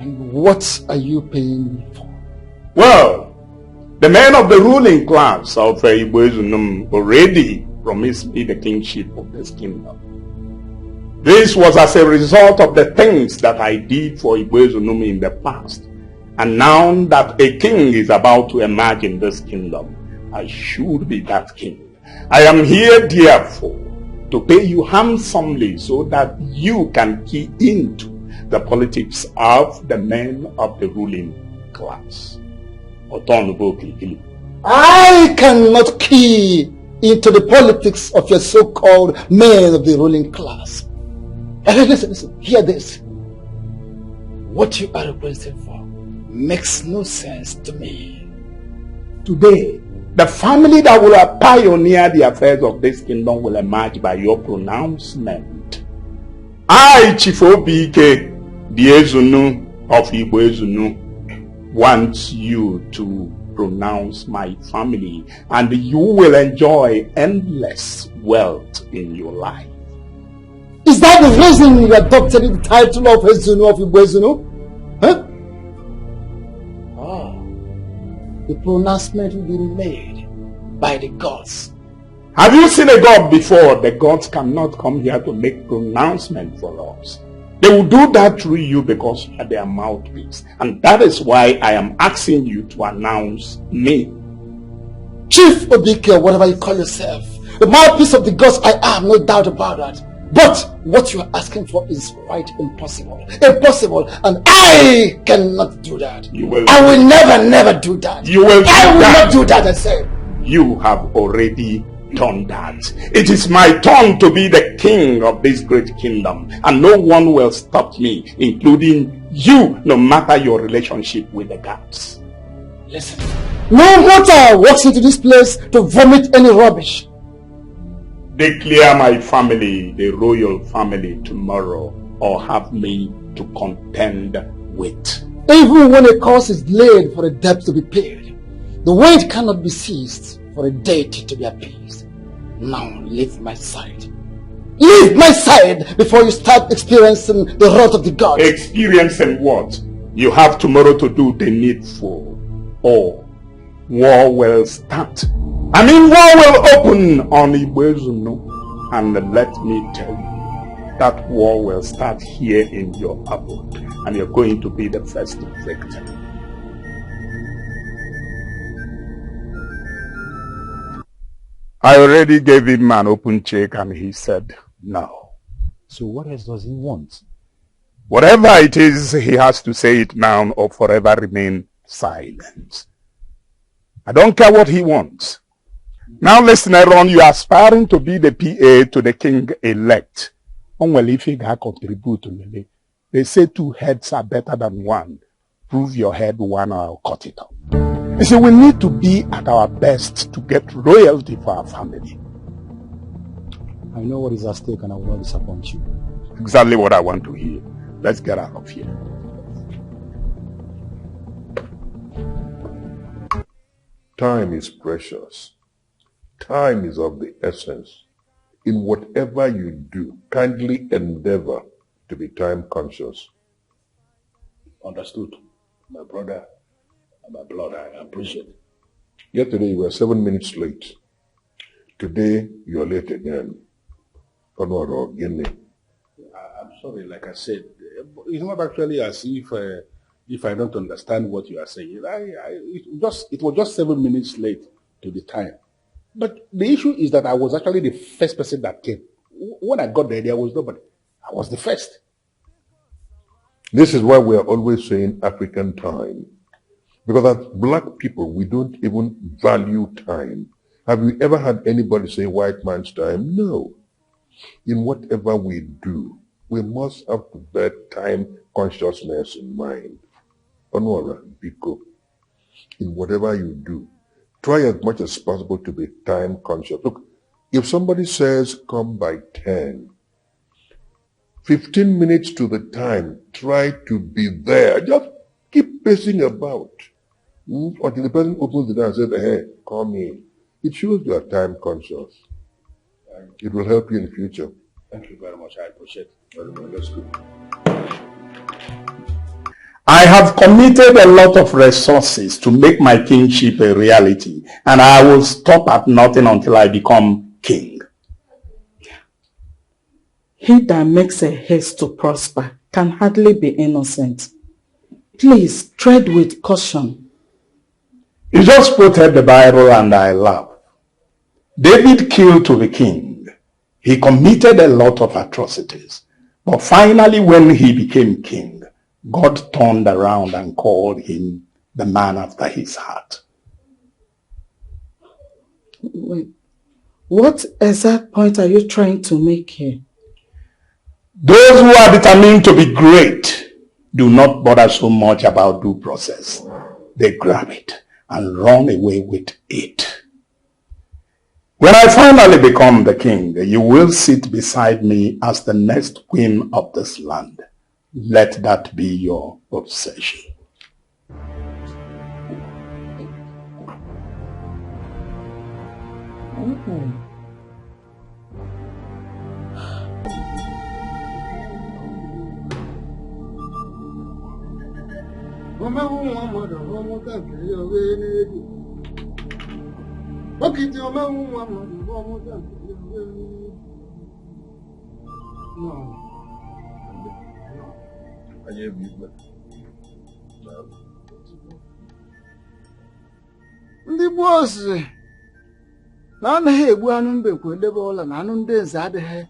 And what are you paying me for? Well, the men of the ruling class of Ugezu already promised me the kingship of this kingdom. This was as a result of the things that I did for Ugezu in the past. And now that a king is about to emerge in this kingdom, I should be that king. I am here, therefore, to pay you handsomely so that you can key into the politics of the men of the ruling class. I cannot key into the politics of your so-called men of the ruling class. Listen, hear this. What you are requesting for makes no sense to me. Today, the family that will pioneer the affairs of this kingdom will emerge by your pronouncement. I, Chief Obike, the Ezunu of Ugezu, want you to pronounce my family, and you will enjoy endless wealth in your life. Is that the reason you adopted the title of Ezunu of Ugezu? Huh? The pronouncement will be made by the gods. Have you seen a god before? The gods cannot come here to make pronouncement for us. They will do that through you because you are their mouthpiece. And that is why I am asking you to announce me. Chief Obike, whatever you call yourself, the mouthpiece of the gods, I am, no doubt about that. But what you are asking for is quite impossible. Impossible, and I cannot do that. I will never do that. I will not do that, I said. You have already done that. It is my turn to be the king of this great kingdom, and no one will stop me, including you, no matter your relationship with the gods. Listen, no mortal walks into this place to vomit any rubbish. Declare my family the royal family tomorrow, or have me to contend with. Even when a cause is laid for a debt to be paid, the weight cannot be seized for a deity to be appeased. Now leave my side. Leave my side before you start experiencing the wrath of the gods. Experiencing what? You have tomorrow to do the needful, or war will start. War will open on Ugezu, and let me tell you, that war will start here in your abode, and you're going to be the first victim. I already gave him an open check and he said no. So what else does he want? Whatever it is, he has to say it now or forever remain silent. I don't care what he wants. Now listen, Aaron, you are aspiring to be the PA to the king-elect. They say 2 heads are better than 1. Prove your head 1 or I'll cut it off. You see, we need to be at our best to get royalty for our family. I know what is at stake and I will not disappoint you. Exactly what I want to hear. Let's get out of here. Time is precious. Time is of the essence. In whatever you do, kindly endeavor to be time conscious. Understood. My brother and my blood, I appreciate it. Yesterday you were 7 minutes late. Today you're late again. I'm sorry, like I said, it's not actually as if I don't understand what you are saying. It was just 7 minutes late to the time. But the issue is that I was actually the first person that came. When I got there was nobody. I was the first. This is why we are always saying African time. Because as black people, we don't even value time. Have you ever had anybody say white man's time? No. In whatever we do, we must have to bear time consciousness in mind. Onora, Biko, in whatever you do, try as much as possible to be time conscious. Look, if somebody says come by 10, 15 minutes to the time, try to be there. Just keep pacing about until the person opens the door and says, hey, come in. It shows you are time conscious. It will help you in the future. Thank you very much. I appreciate it. Very much. That's good. I have committed a lot of resources to make my kingship a reality, and I will stop at nothing until I become king. He that makes a haste to prosper can hardly be innocent. Please tread with caution. You just quoted the Bible and I laugh. David killed to be king. He committed a lot of atrocities. But finally, when he became king, God turned around and called him the man after his heart. Wait, what exact point are you trying to make here? Those who are determined to be great do not bother so much about due process. They grab it and run away with it. When I finally become the king, you will sit beside me as the next queen of this land. Let that be your obsession. Ndị boss na anaghị egbu anụ mbekwu edebe ụlọ na anụ ndị nze adịghị.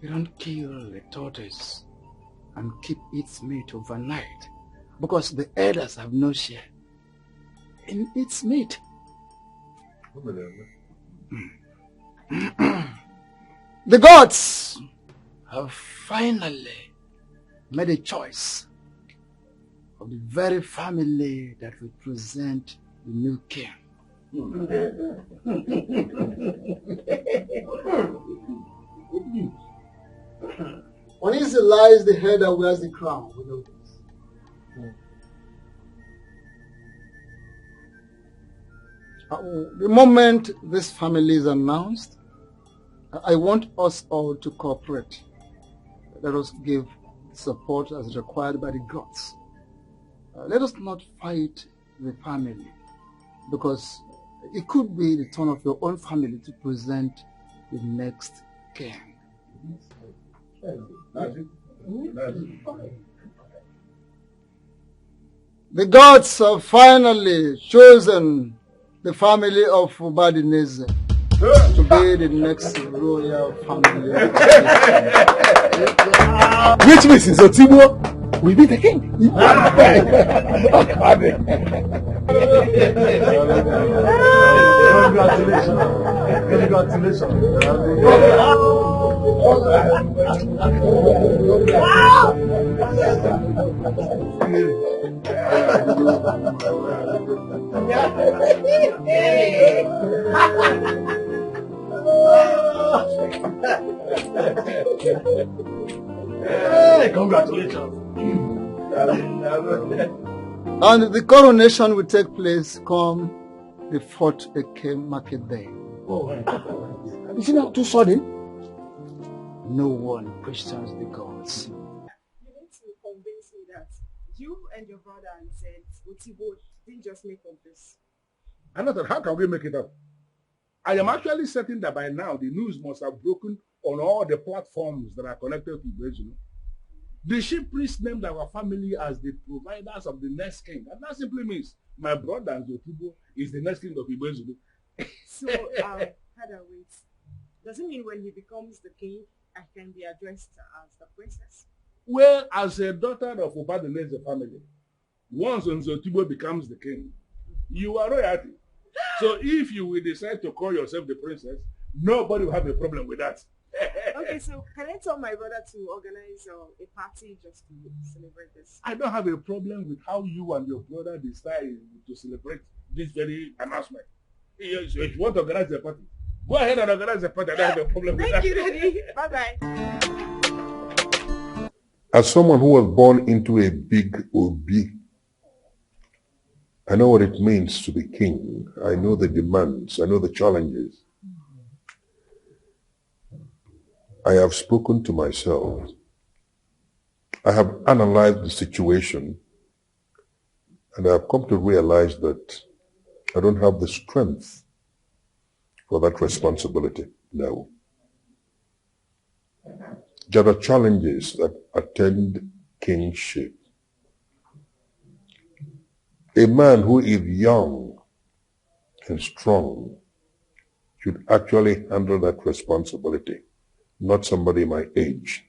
You don't kill the tortoise and keep its meat overnight because the elders have no share in its meat. The gods have finally made a choice of the very family that will present the new king. Uneasy lies the head that wears the crown. We know this. The moment this family is announced, I want us all to cooperate. Let us give support as required by the gods. Let us not fight the family, because it could be the turn of your own family to present the next king. The gods have finally chosen the family of Ubadineze to be the next royal family. Which means Otimbo will be the king. Congratulations. Hey, congratulations. And the coronation will take place come the 4th Eke market day. Oh, is it not too sudden? No one questions the gods. You need to convince me that you and your brother said Otibo didn't just make up this. Another, how can we make it up? I am actually certain that by now the news must have broken on all the platforms that are connected to Ugezu. The chief priest named our family as the providers of the next king. And that simply means my brother Otibo is the next king of Ugezu. So, Hada, wait. Does it mean when he becomes the king, I can be addressed as the princess? Well, as a daughter of Obadeneze family, once Otibo becomes the king, you are royalty. So if you will decide to call yourself the princess, nobody will have a problem with that. Okay, so can I tell my brother to organize a party just to celebrate this? I don't have a problem with how you and your brother decide to celebrate this very announcement. If you want to organize a party, go ahead and organize a party. I don't have a problem with that. Thank you, Daddy. Bye-bye. As someone who was born into a big Obi, I know what it means to be king. I know the demands. I know the challenges. I have spoken to myself. I have analyzed the situation and I have come to realize that I don't have the strength for that responsibility. No. There are challenges that attend kingship. A man who is young and strong should actually handle that responsibility, not somebody my age.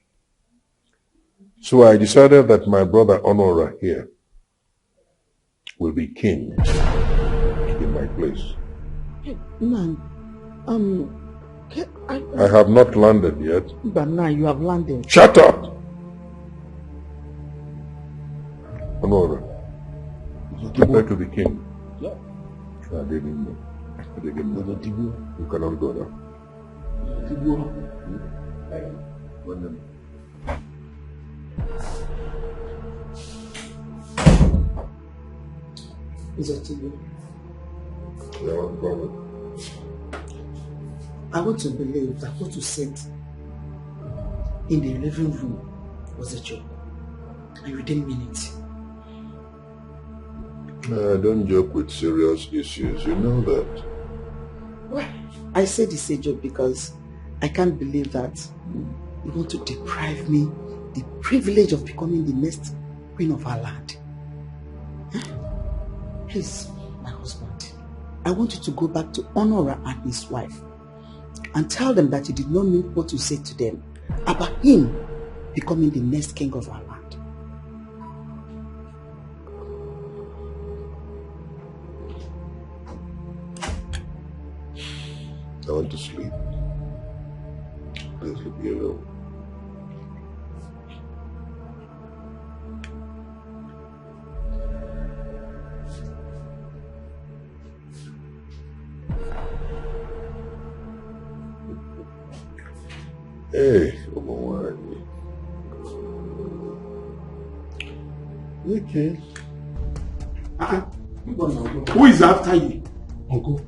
So I decided that my brother Honora here will be king in my place. Hey, man, I have not landed yet. But now you have landed. Shut up! Honora, prepare to be king. Yeah. I didn't know. You cannot go now. Is it you? Yeah, I want to believe that what you said in the living room was a joke. And you didn't mean it. I don't joke with serious issues. You know that. Well, I said it's a joke because I can't believe that you want to deprive me the privilege of becoming the next queen of our land. Please, my husband, I want you to go back to Honora and his wife and tell them that you did not mean what you said to them about him becoming the next king of our land. I want to sleep. Please leave me alone. Hey, okay. Who is after you? Uncle,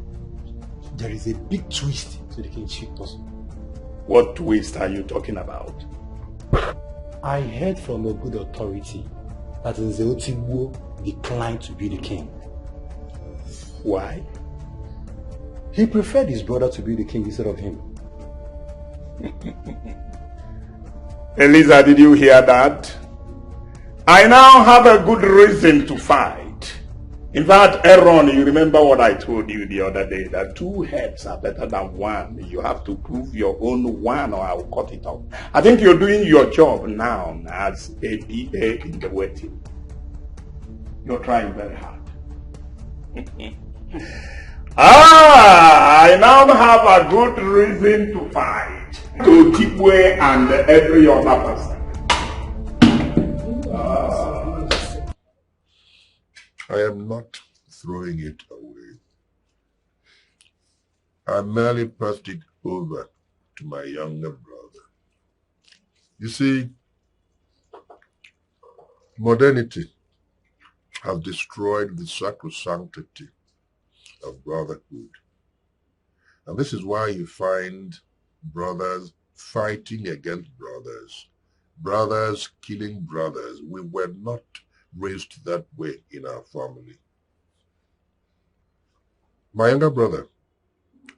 there is a big twist to the kingship puzzle. What twist are you talking about? I heard from a good authority that Ngozi Ezeonu declined to be the king. Why? He preferred his brother to be the king instead of him. Eliza, did you hear that? I now have a good reason to fight. In fact, Aaron, you remember what I told you the other day, that 2 heads are better than 1. You have to prove your own 1 or I'll cut it off. I think you're doing your job now as a PA in the waiting. You're trying very hard. I now have a good reason to fight to Tikwe and every other person. I am not throwing it away. I merely passed it over to my younger brother. You see, modernity has destroyed the sacrosanctity of brotherhood. And this is why you find brothers fighting against brothers, brothers killing brothers. We were not raised that way in our family. My younger brother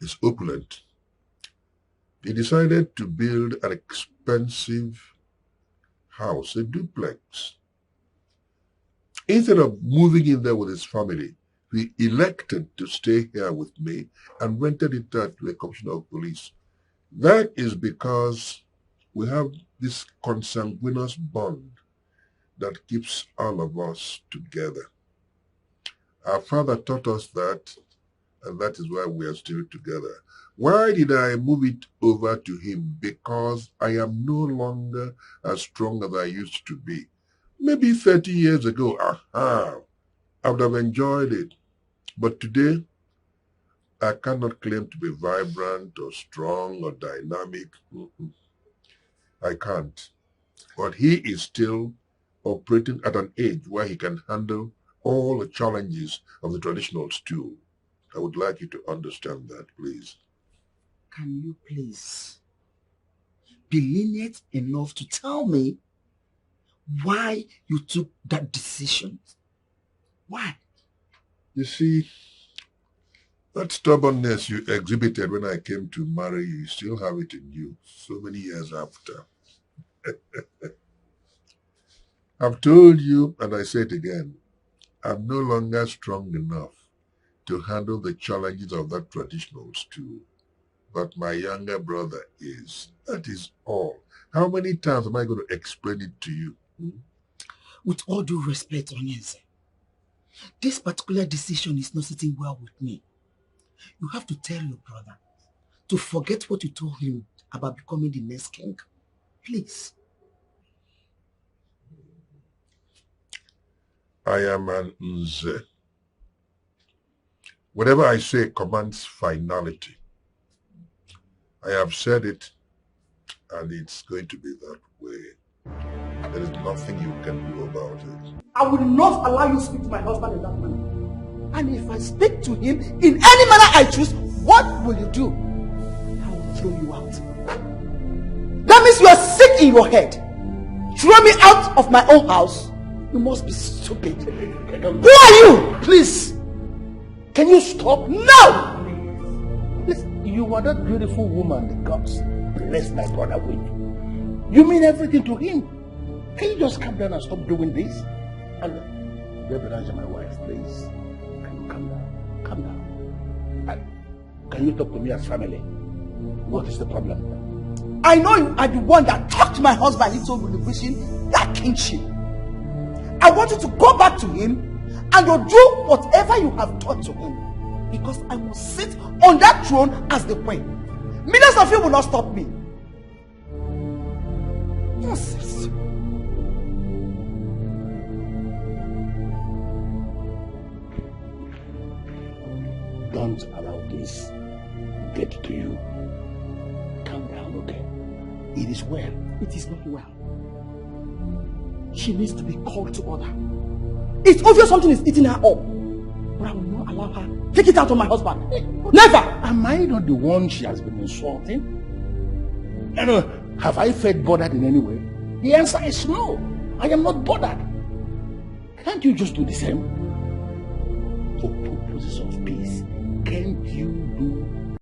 is opulent. He decided to build an expensive house, a duplex. Instead of moving in there with his family, he elected to stay here with me and rented it out to a commissioner of police. That is because we have this consanguineous bond that keeps all of us together. Our father taught us that, and that is why we are still together. Why did I move it over to him? Because I am no longer as strong as I used to be. Maybe 30 years ago, I would have enjoyed it. But today, I cannot claim to be vibrant or strong or dynamic. I can't. But he is still operating at an age where he can handle all the challenges of the traditional stew. I would like you to understand that, please. Can you please be lenient enough to tell me why you took that decision. Why? You see, that stubbornness you exhibited when I came to marry you, you still have it in you so many years after. I've told you, and I say it again, I'm no longer strong enough to handle the challenges of that traditional stew. But my younger brother is. That is all. How many times am I going to explain it to you? With all due respect, Onyeze, this particular decision is not sitting well with me. You have to tell your brother to forget what you told him about becoming the next king. Please. I am an Nze. Whatever I say commands finality. I have said it, and it's going to be that way. There is nothing you can do about it. I will not allow you to speak to my husband in that manner. And if I speak to him in any manner I choose, what will you do? I will throw you out. That means you are sick in your head. Throw me out of my own house? You must be stupid. Who are you? Please, can you stop? No! Please, you are that beautiful woman the gods blessed my brother with. You mean everything to him. Can you just calm down and stop doing this? And Reverend, my wife, please. Can you calm down? Calm down. And can you talk to me as family? What is the problem? I know you are the one that talked to my husband into relinquishing that kingship. I want you to go back to him and you do whatever you have done to him. Because I must sit on that throne as the queen. Millions of you will not stop me. Nonsense. Don't allow this to get to you. Calm down, okay? It is well. It is not well. She needs to be called to order. It's obvious something is eating her up. But I will not allow her. Take it out on my husband. Never! Am I not the one she has been insulting? Have I felt bothered in any way? The answer is no. I am not bothered. Can't you just do the same? For purposes of peace, can't you do